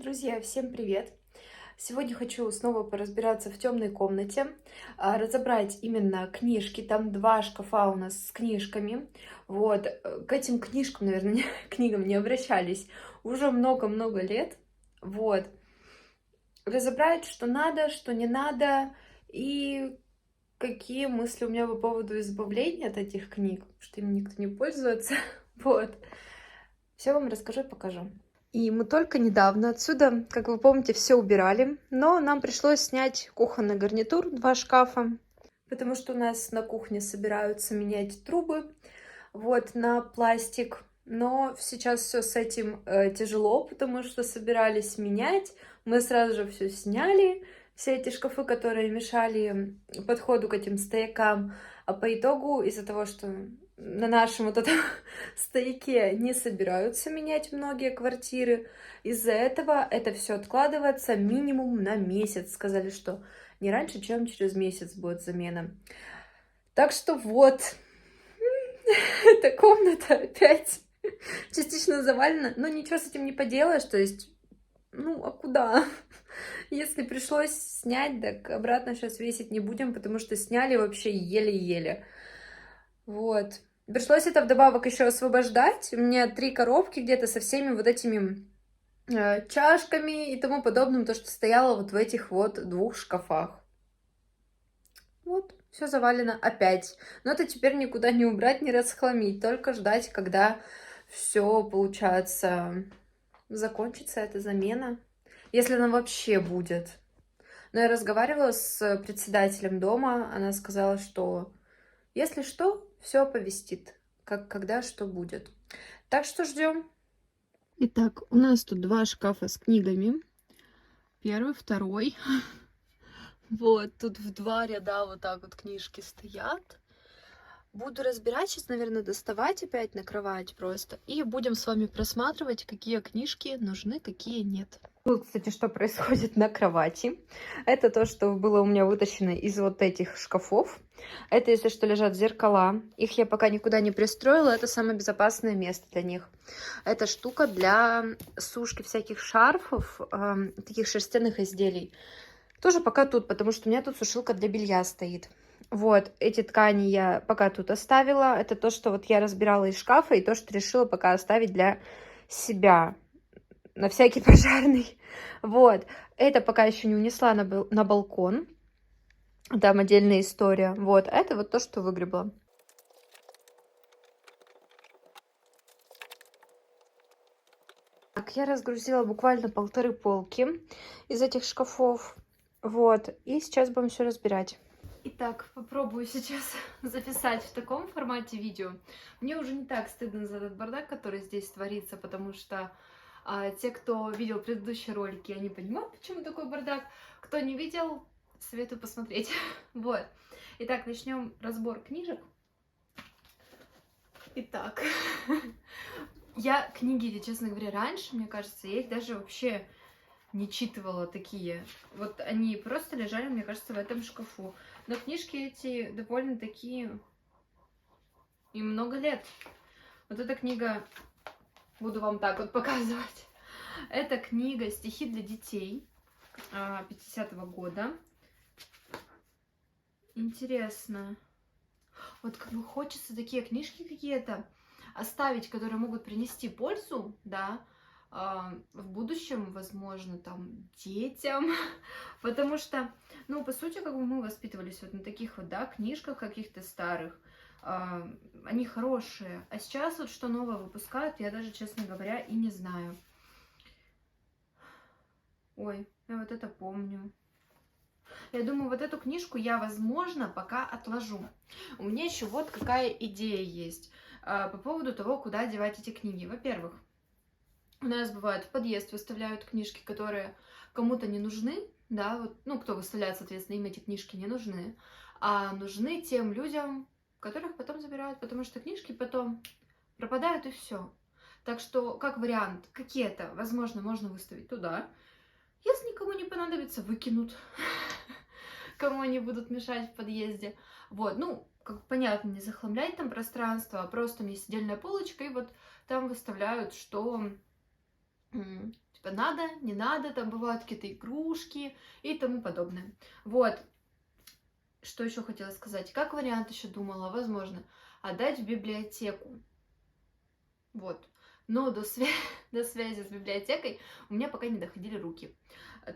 Друзья, всем привет! Сегодня хочу снова поразбираться в темной комнате, разобрать именно книжки. Там два шкафа у нас с книжками. Вот, к этим книжкам, наверное, книгам не обращались уже много-много лет. Вот, разобрать, что надо, что не надо, и какие мысли у меня по поводу избавления от этих книг, что им никто не пользуется. Вот, все вам расскажу и покажу. И мы только недавно отсюда, как вы помните, все убирали, но нам пришлось снять кухонный гарнитур, два шкафа, потому что у нас на кухне собираются менять трубы, вот, на пластик. Но сейчас все с этим тяжело, потому что собирались менять. Мы сразу же все сняли, все эти шкафы, которые мешали подходу к этим стоякам. А по итогу, из-за того, что на нашем вот этом стояке не собираются менять многие квартиры, из-за этого это все откладывается минимум на месяц. Сказали, что не раньше, чем через месяц будет замена. Так что вот, эта комната опять частично завалена, но ничего с этим не поделаешь, то есть, ну, а куда? Если пришлось снять, так обратно сейчас весить не будем, потому что сняли вообще еле-еле. Вот. Пришлось это вдобавок еще освобождать. У меня 3 коробки где-то со всеми вот этими чашками и тому подобным, то, что стояло вот в этих вот 2 шкафах. Вот, все завалено опять. Но это теперь никуда не убрать, не расхламить, только ждать, когда все получается закончится эта замена, если она вообще будет. Но я разговаривала с председателем дома, она сказала, что если что, все оповестит, как когда что будет. Так что ждем. Итак, у нас тут 2 шкафа с книгами. Первый, второй. Вот, тут в 2 ряда вот так вот книжки стоят. Буду разбирать сейчас, наверное, доставать опять на кровать просто. И будем с вами просматривать, какие книжки нужны, какие нет. Вот, кстати, что происходит на кровати. Это то, что было у меня вытащено из вот этих шкафов. Это, если что, лежат зеркала. Их я пока никуда не пристроила. Это самое безопасное место для них. Это штука для сушки всяких шарфов, таких шерстяных изделий. Тоже пока тут, потому что у меня тут сушилка для белья стоит. Вот, эти ткани я пока тут оставила. Это то, что вот я разбирала из шкафа, и то, что решила пока оставить для себя. На всякий пожарный. Вот, это пока еще не унесла на балкон. Там отдельная история. Вот, это вот то, что выгребла. Так, я разгрузила буквально 1,5 полки из этих шкафов. Вот, и сейчас будем все разбирать. Итак, попробую сейчас записать в таком формате видео. Мне уже не так стыдно за этот бардак, который здесь творится, потому что те, кто видел предыдущие ролики, они понимают, почему такой бардак. Кто не видел, советую посмотреть. Вот. Итак, начнем разбор книжек. Итак, я книги, честно говоря, раньше, мне кажется, я их даже вообще не читывала такие. Вот они просто лежали, мне кажется, в этом шкафу. Но книжки эти довольно такие, им много лет. Вот эта книга, буду вам так вот показывать. Это книга «Стихи для детей» 50-го года. Интересно. Вот как бы хочется такие книжки какие-то оставить, которые могут принести пользу, да, в будущем, возможно, там, детям, потому что, ну, по сути, как бы мы воспитывались вот на таких вот, да, книжках каких-то старых, они хорошие, а сейчас вот что новое выпускают, я даже, честно говоря, и не знаю. Ой, я вот это помню. Я думаю, вот эту книжку я, возможно, пока отложу. У меня еще вот какая идея есть по поводу того, куда девать эти книги. Во-первых, у нас бывает в подъезд выставляют книжки, которые кому-то не нужны, да, вот, ну, кто выставляет, соответственно, им эти книжки не нужны, а нужны тем людям, которых потом забирают, потому что книжки потом пропадают и все. Так что, как вариант, какие-то, возможно, можно выставить туда. Если никому не понадобится, выкинут. Кому они будут мешать в подъезде. Вот, ну, как понятно, не захламлять там пространство, а просто у меня есть отдельная полочка, и вот там выставляют, что типа надо, не надо, там бывают какие-то игрушки и тому подобное. Вот. Что еще хотела сказать? Как вариант еще думала, возможно, отдать в библиотеку. Вот. Но до связи с библиотекой у меня пока не доходили руки.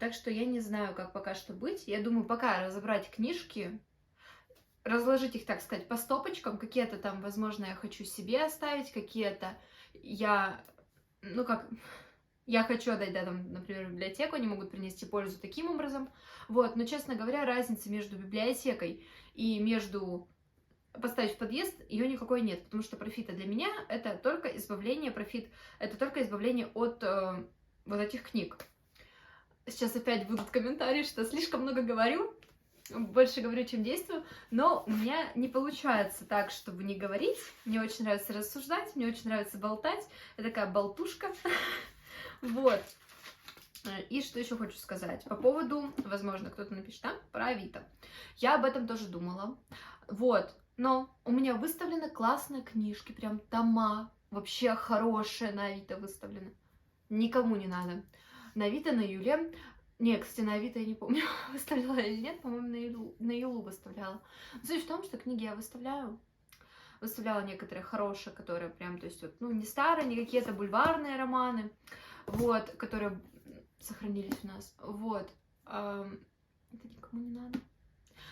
Так что я не знаю, как пока что быть. Я думаю, пока разобрать книжки, разложить их, так сказать, по стопочкам. Какие-то там, возможно, я хочу себе оставить, какие-то я, ну как, я хочу отдать, да, там, например, в библиотеку, они могут принести пользу таким образом. Вот, но, честно говоря, разницы между библиотекой и между поставить в подъезд, ее никакой нет, потому что профита для меня это только избавление, профит, это только избавление от вот этих книг. Сейчас опять будут комментарии, что слишком много говорю, больше говорю, чем действую, но у меня не получается так, чтобы не говорить. Мне очень нравится рассуждать, мне очень нравится болтать, я такая болтушка, вот. И что еще хочу сказать по поводу, возможно, кто-то напишет, да, про Авито. Я об этом тоже думала, вот. Но у меня выставлены классные книжки, прям тома, вообще хорошие на Авито выставлены. Никому не надо. На Авито, на Юле. Не, кстати, на Авито я не помню, выставляла или нет, по-моему, на Юлу выставляла. Но суть в том, что книги я выставляю. Выставляла некоторые хорошие, которые прям, то есть, вот, ну, не старые, не какие-то бульварные романы, вот, которые сохранились у нас. Вот. Это никому не надо.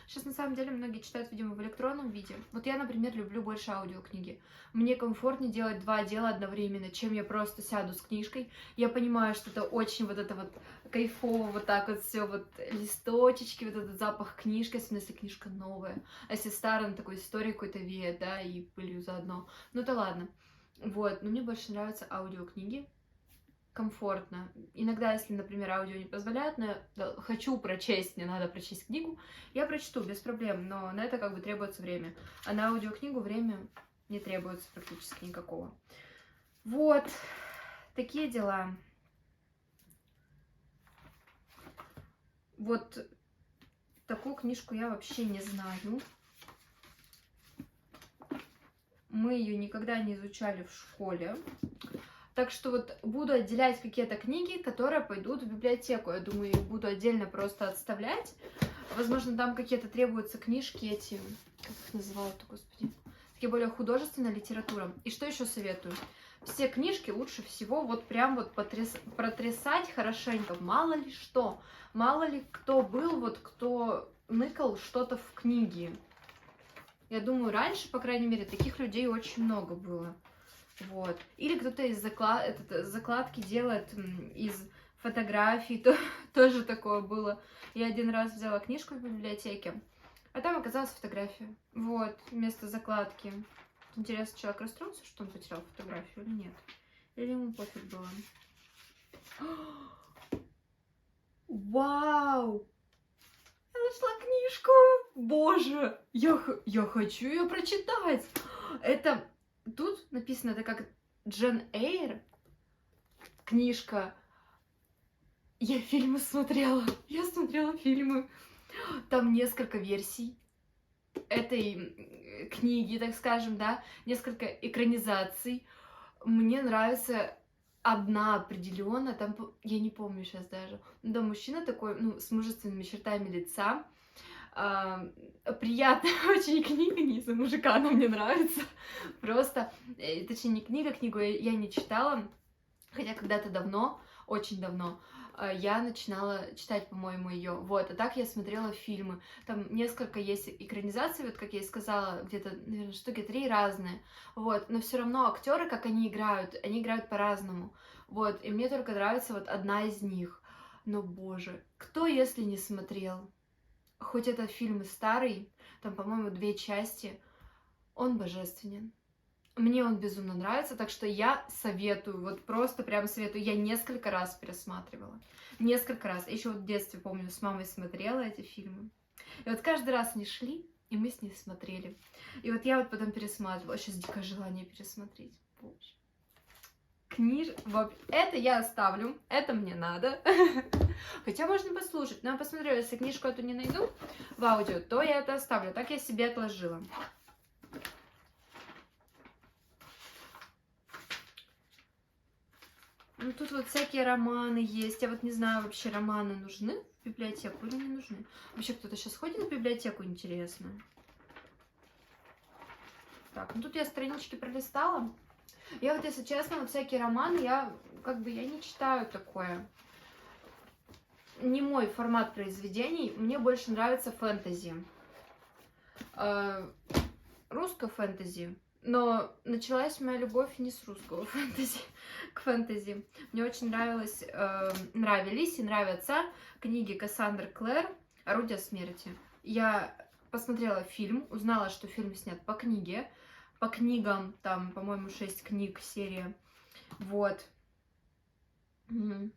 Сейчас, на самом деле, многие читают, видимо, в электронном виде. Вот я, например, люблю больше аудиокниги. Мне комфортнее делать два дела одновременно, чем я просто сяду с книжкой. Я понимаю, что это очень вот это вот кайфово, вот так вот все, вот листочечки, вот этот запах книжки, особенно если книжка новая. А если старая, на такой истории какой-то веет, да, и пылью заодно. Ну да ладно. Вот, но мне больше нравятся аудиокниги. Комфортно. Иногда, если, например, аудио не позволяет, но я хочу прочесть, мне надо прочесть книгу, я прочту без проблем, но на это как бы требуется время. А на аудиокнигу время не требуется практически никакого. Вот, такие дела. Вот такую книжку я вообще не знаю. Мы ее никогда не изучали в школе. Так что вот буду отделять какие-то книги, которые пойдут в библиотеку. Я думаю, их буду отдельно просто отставлять. Возможно, там какие-то требуются книжки эти, как их называют, господи, такие более художественная литература. И что еще советую? Все книжки лучше всего вот прям вот протрясать хорошенько. Мало ли что, мало ли кто был, вот кто ныкал что-то в книге. Я думаю, раньше, по крайней мере, таких людей очень много было. Вот. Или кто-то из закладки делает из фотографий, тоже такое было. Я один раз взяла книжку в библиотеке, а там оказалась фотография. Вот, вместо закладки. Интересно, человек расстроился, что он потерял фотографию или нет? Или ему пофиг было? Вау! Я нашла книжку! Боже! Я хочу ее прочитать! Это... Тут написано, это как Джен Эйр, книжка. Я фильмы смотрела, я смотрела фильмы. Там несколько версий этой книги, так скажем, да, несколько экранизаций. Мне нравится одна определенно, там, я не помню сейчас даже, да, мужчина такой, ну, с мужественными чертами лица, приятная очень книга, не из-за мужика, она мне нравится. Просто, точнее, не книга, книгу я не читала, хотя когда-то давно, очень давно, я начинала читать, по-моему, ее. Вот, а так я смотрела фильмы. Там несколько есть экранизаций, вот как я и сказала, где-то, наверное, штуки 3 разные. Вот, но все равно актеры, как они играют по-разному. Вот, и мне только нравится вот одна из них. Но, боже, кто, если не смотрел? Хоть этот фильм и старый, там, по-моему, 2 части, он божественен. Мне он безумно нравится, так что я советую, вот просто прям советую. Я несколько раз пересматривала. Несколько раз. Еще вот в детстве, помню, с мамой смотрела эти фильмы. И вот каждый раз они шли, и мы с ней смотрели. И вот я вот потом пересматривала. Сейчас дикое желание пересмотреть. Боже. Это я оставлю, это мне надо. Хотя можно послушать, но я посмотрю, если книжку эту не найду в аудио, то я это оставлю. Так я себе отложила. Ну, тут вот всякие романы есть. Я вот не знаю, вообще романы нужны в библиотеку или не нужны. Вообще кто-то сейчас ходит в библиотеку, интересно. Так, ну тут я странички пролистала. Я вот, если честно, вот всякие романы, я не читаю такое. Не мой формат произведений. Мне больше нравится фэнтези. Русское фэнтези. Но началась моя любовь не с русского фэнтези к фэнтези. Мне очень нравились и нравятся книги Кассандры Клэр «Орудие смерти». Я посмотрела фильм, узнала, что фильм снят по книге. По книгам, там, по-моему, 6 книг, серия. Вот. И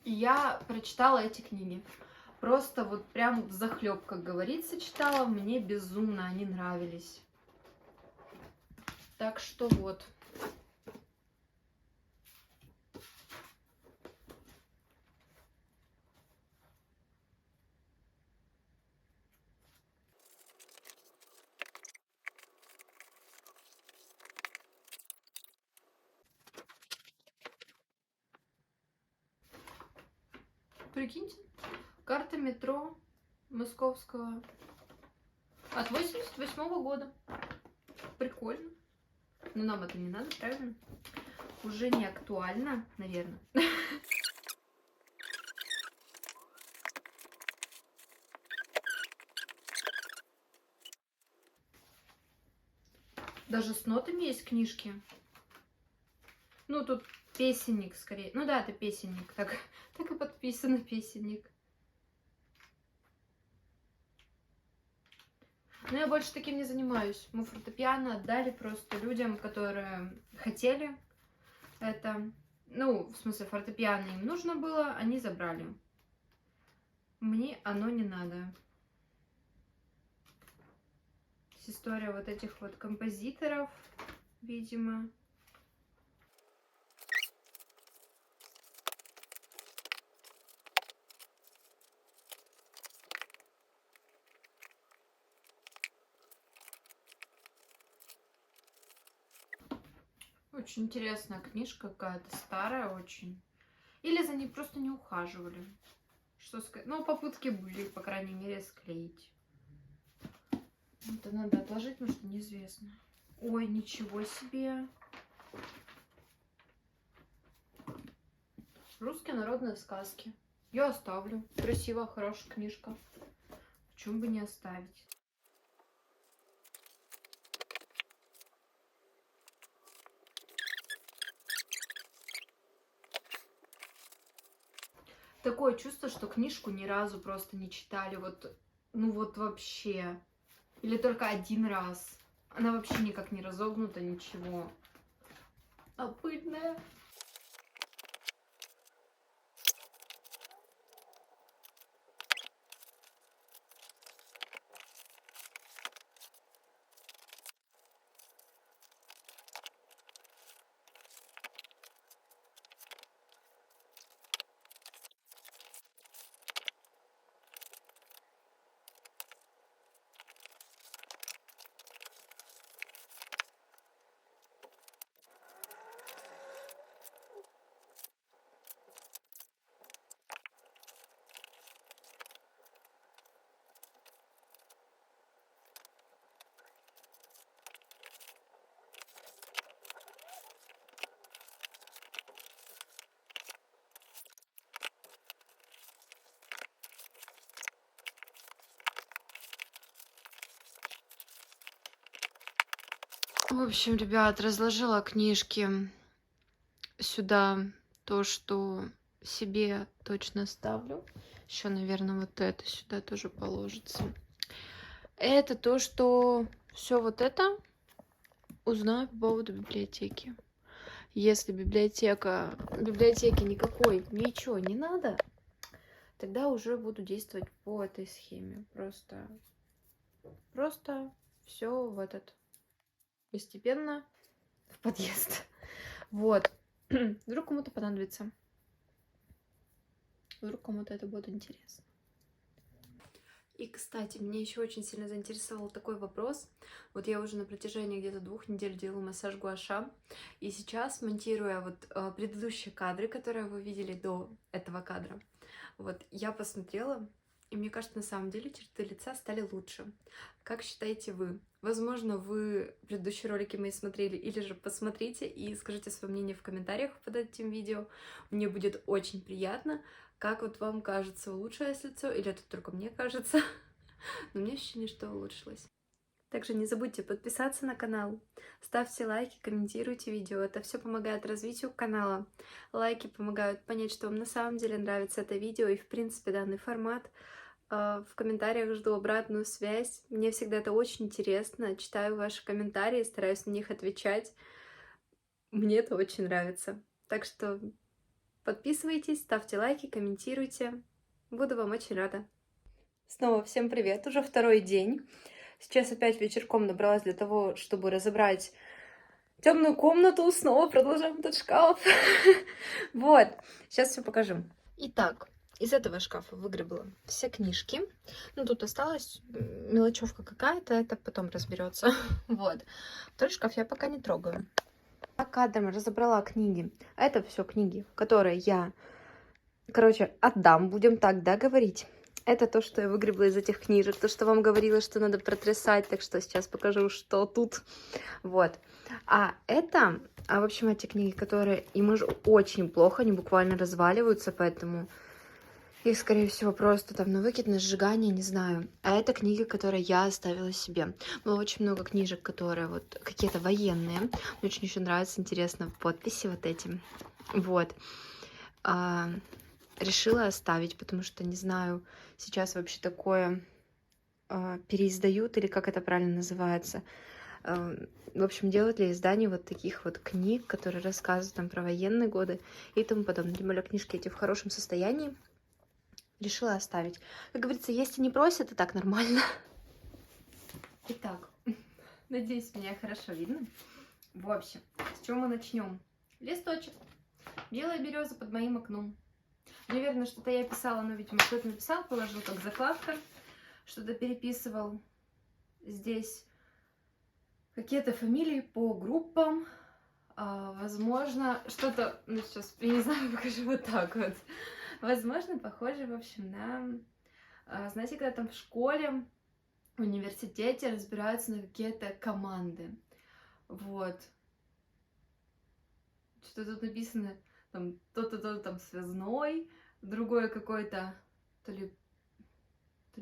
я прочитала эти книги. Просто вот прям взахлеб, как говорится, читала. Мне безумно они нравились. Так что вот. Прикиньте, карта метро московского от 88-го года. Прикольно. Но нам это не надо, правильно? Уже не актуально, наверное. Даже с нотами есть книжки. Ну, тут песенник скорее. Ну да, это песенник. Так и подписано песенник. Но я больше таким не занимаюсь. Мы фортепиано отдали просто людям, которые хотели это. Ну, в смысле, фортепиано им нужно было, они забрали. Мне оно не надо. История вот этих вот композиторов, видимо. Очень интересная книжка какая-то, старая очень. Или за ней просто не ухаживали. Что сказать? Ну, попытки были, по крайней мере, склеить. Это надо отложить, потому что неизвестно. Ой, ничего себе. Русские народные сказки. Я оставлю. Красивая, хорошая книжка. Почему бы не оставить? Такое чувство, что книжку ни разу просто не читали. Вот, ну вот вообще. Или только один раз. Она вообще никак не разогнута, ничего. А пыльная. В общем, ребят, разложила книжки сюда, то, что себе точно ставлю. Еще, наверное, вот это сюда тоже положится. Это то, что все вот это узнаю по поводу библиотеки. Если библиотеки никакой, ничего не надо, тогда уже буду действовать по этой схеме. Просто все в этот постепенно в подъезд. Вот. Вдруг кому-то понадобится. Вдруг кому-то это будет интересно. И, кстати, меня еще очень сильно заинтересовал такой вопрос. Вот я уже на протяжении где-то 2 недель делаю массаж гуаша, и сейчас, монтируя вот предыдущие кадры, которые вы видели до этого кадра, вот я посмотрела, и мне кажется, на самом деле черты лица стали лучше. Как считаете вы? Возможно, вы предыдущие ролики мои смотрели, или же посмотрите и скажите свое мнение в комментариях под этим видео. Мне будет очень приятно. Как вот вам кажется, улучшилось лицо, или это только мне кажется? Но у меня ощущение, что улучшилось. Также не забудьте подписаться на канал, ставьте лайки, комментируйте видео. Это все помогает развитию канала. Лайки помогают понять, что вам на самом деле нравится это видео и, в принципе, данный формат. В комментариях жду обратную связь. Мне всегда это очень интересно. Читаю ваши комментарии, стараюсь на них отвечать. Мне это очень нравится. Так что подписывайтесь, ставьте лайки, комментируйте. Буду вам очень рада. Снова всем привет, уже второй день. Сейчас опять вечерком набралась для того, чтобы разобрать темную комнату. Снова продолжаем этот шкаф. Вот, сейчас все покажу. Итак, из этого шкафа выгребла все книжки. Ну, тут осталась мелочевка какая-то, это потом разберется. Вот. Второй шкаф я пока не трогаю. По кадрам разобрала книги. Это все книги, которые я, отдам, будем так, да, говорить. Это то, что я выгребла из этих книжек, то, что вам говорила, что надо протрясать, так что сейчас покажу, что тут. Вот. А это, в общем, эти книги, которые им уже очень плохо, они буквально разваливаются, поэтому их, скорее всего, просто там на выкид, на сжигание, не знаю. А это книги, которые я оставила себе. Было очень много книжек, которые вот какие-то военные. Мне очень еще нравится, интересно, подписи вот эти. Вот. Решила оставить, потому что, не знаю, сейчас вообще такое переиздают, или как это правильно называется. В общем, делают ли издание вот таких вот книг, которые рассказывают там про военные годы и тому подобное. Тем более книжки эти в хорошем состоянии. Решила оставить. Как говорится, если не просят, и так нормально. Итак, надеюсь, меня хорошо видно. В общем, с чего мы начнем? Листочек. Белая береза под моим окном. Наверное, что-то я писала, но, видимо, кто-то написал, положил как закладка. Что-то переписывал. Здесь какие-то фамилии по группам. Возможно, что-то... Ну, сейчас, я не знаю, покажу вот так вот. Возможно, похоже, в общем, на... Знаете, когда там в школе, в университете разбираются на какие-то команды. Вот. Что тут написано, там, то-то там связной, другой какой-то, то ли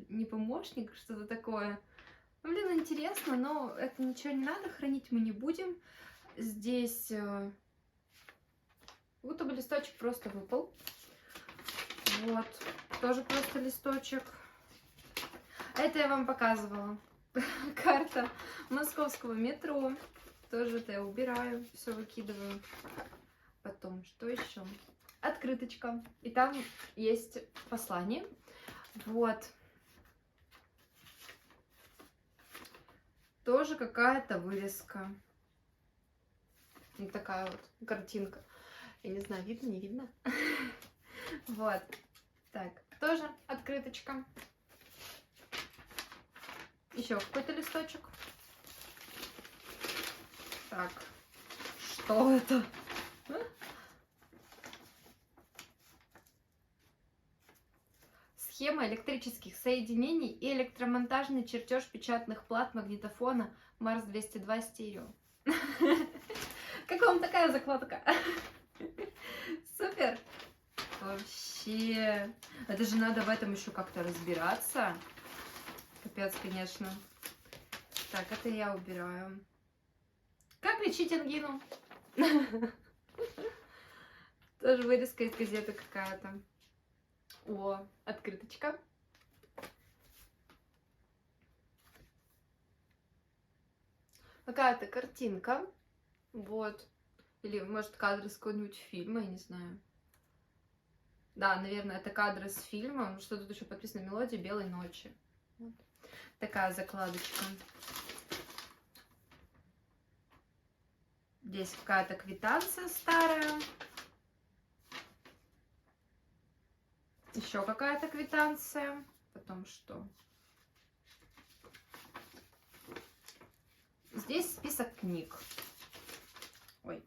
не помощник, что-то такое. Ну, блин, интересно, но это ничего не надо, хранить мы не будем. Здесь будто бы листочек просто выпал. Вот, тоже просто листочек. Это я вам показывала. Карта московского метро. Тоже это я убираю, все выкидываю. Потом, что еще? Открыточка. И там есть послание. Вот. Тоже какая-то вырезка. Вот такая вот картинка. Я не знаю, видно, не видно. Вот. Так, тоже открыточка. Еще какой-то листочек. Так, что это? Схема электрических соединений и электромонтажный чертеж печатных плат магнитофона Марс 202 стерео. Как вам такая закладка? Супер! Вообще! Это же надо в этом еще как-то разбираться. Капец, конечно. Так, это я убираю. Как лечить ангину? Тоже вырезка из газеты какая-то. О, открыточка. Какая-то картинка. Вот. Или, может, кадры с какого-нибудь фильма, я не знаю. Да, наверное, это кадры с фильма. Что тут еще подписано? Мелодия белой ночи. Вот. Такая закладочка. Здесь какая-то квитанция старая. Еще какая-то квитанция. Потом что? Здесь список книг. Ой.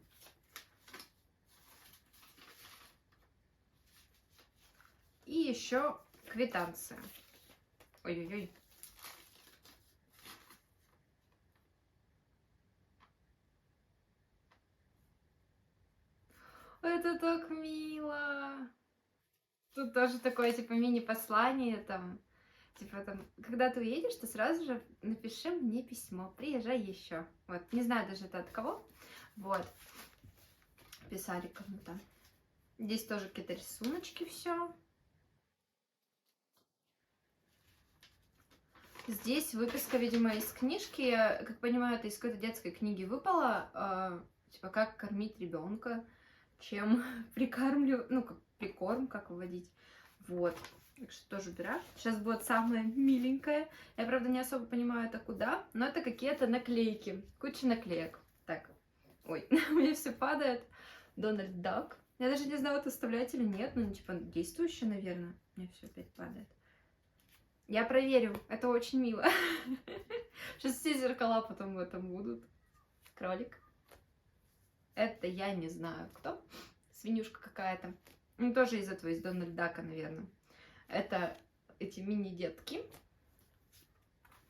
И еще квитанция. Ой-ой-ой. Это так мило. Тут тоже такое, типа, мини-послание, там, типа, там, когда ты уедешь, ты сразу же напиши мне письмо, приезжай еще. Вот, не знаю даже это от кого. Вот. Писали кому-то. Здесь тоже какие-то рисуночки, все. Здесь выписка, видимо, из книжки. Я, как понимаю, это из какой-то детской книги выпало. Типа, как кормить ребенка, чем прикармлю, ну, как прикорм, как выводить. Вот. Так что тоже убираю. Сейчас будет самое миленькое. Я, правда, не особо понимаю, это куда, но это какие-то наклейки. Куча наклеек. Так. Ой, у меня все падает. Дональд Дак. Я даже не знаю, это вставлять или нет, но, типа, действующее, наверное. У меня все опять падает. Я проверю, это очень мило. Сейчас все зеркала потом в этом будут. Кролик. Это я не знаю кто. Свинюшка какая-то. Ну, тоже из этого, из Дональд Дака, наверное. Это эти мини-детки.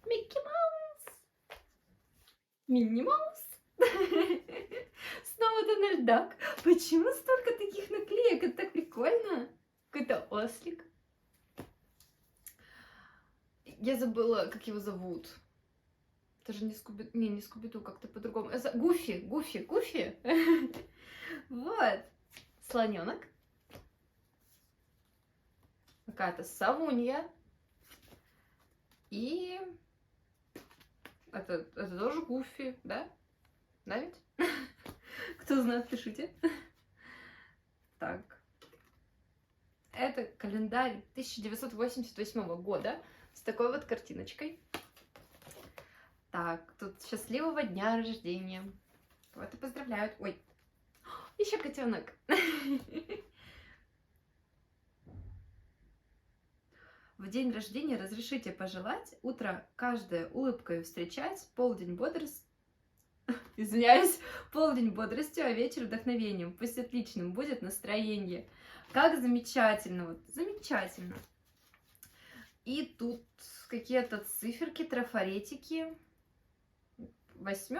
Микки Маус. Минни Маус. Снова Дональд Дак. Почему столько таких наклеек? Это так прикольно. Какой-то ослик. Я забыла, как его зовут. Это же не Скуби... не Скуби-Ду, как-то по-другому. Гуфи. Вот. Слоненок. Какая-то совунья. И... Это тоже Гуфи, да? Да ведь? Кто знает, пишите. Так. Это календарь 1988 года с такой вот картиночкой. Так, тут счастливого дня рождения. Кого-то поздравляют. Ой, еще котенок. В день рождения разрешите пожелать утро каждое улыбкой встречать, полдень бодрости. Извиняюсь, полдень бодростью, а вечер вдохновением. Пусть отличным будет настроение. Как замечательно, вот замечательно. И тут какие-то циферки, трафаретики. 8,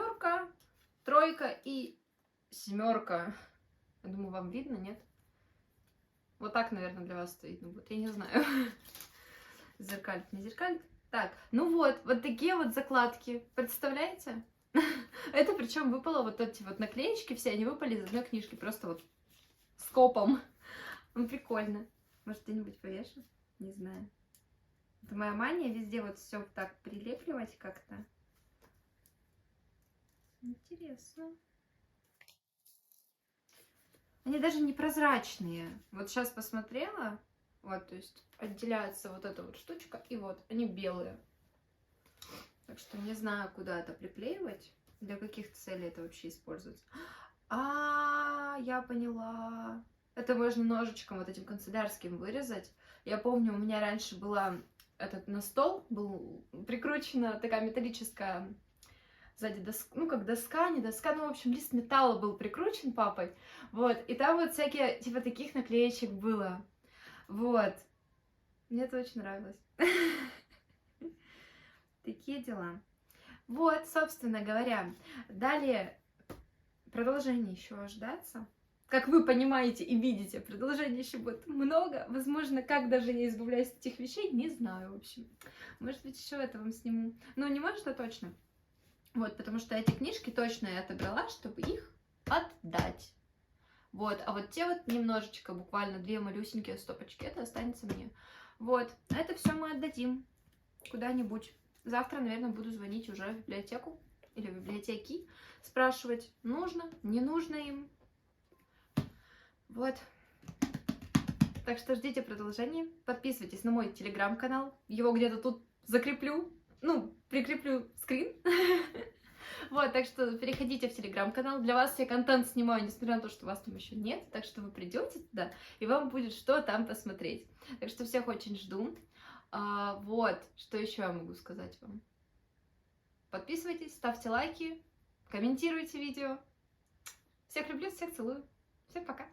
3 и 7. Я думаю, вам видно, нет? Вот так, наверное, для вас стоит. Ну вот, я не знаю. Зеркалит, не зеркалит. Так, ну вот такие вот закладки. Представляете? Это причем выпало вот эти вот наклеечки, все они выпали из одной книжки. Просто вот скопом. Ну, прикольно. Может, где-нибудь повешу? Не знаю. Это моя мания везде вот все так прилепливать как-то. Интересно. Они даже не прозрачные. Вот сейчас посмотрела. Вот, то есть отделяется вот эта вот штучка. И вот, они белые. Так что не знаю, куда это приклеивать. Для каких целей это вообще используется. Я поняла. Это можно ножичком вот этим канцелярским вырезать. Я помню, у меня раньше была на стол был прикручена такая металлическая сзади доска, ну как доска, не доска, ну в общем лист металла был прикручен папой. Вот, и там вот всякие типа таких наклеечек было. Вот. Мне это очень нравилось. Такие дела. Вот, собственно говоря. Далее продолжение еще ожидается. Как вы понимаете и видите, продолжения еще будет много. Возможно, как даже я избавляюсь от этих вещей, не знаю, в общем. Может быть, еще это вам сниму. Но не может, а точно. Вот, потому что эти книжки точно я отобрала, чтобы их отдать. Вот, а вот те вот немножечко, буквально 2 малюсенькие стопочки, это останется мне. Вот, это все мы отдадим куда-нибудь. Завтра, наверное, буду звонить уже в библиотеку или в библиотеки, спрашивать, нужно, не нужно им. Вот. Так что ждите продолжения. Подписывайтесь на мой телеграм-канал. Его где-то тут закреплю. Ну, прикреплю скрин. Вот, так что переходите в телеграм-канал. Для вас я контент снимаю, несмотря на то, что вас там еще нет. Так что вы придете туда, и вам будет что там посмотреть. Так что всех очень жду. Вот, что еще я могу сказать вам? Подписывайтесь, ставьте лайки, комментируйте видео. Всех люблю, всех целую. Всем пока.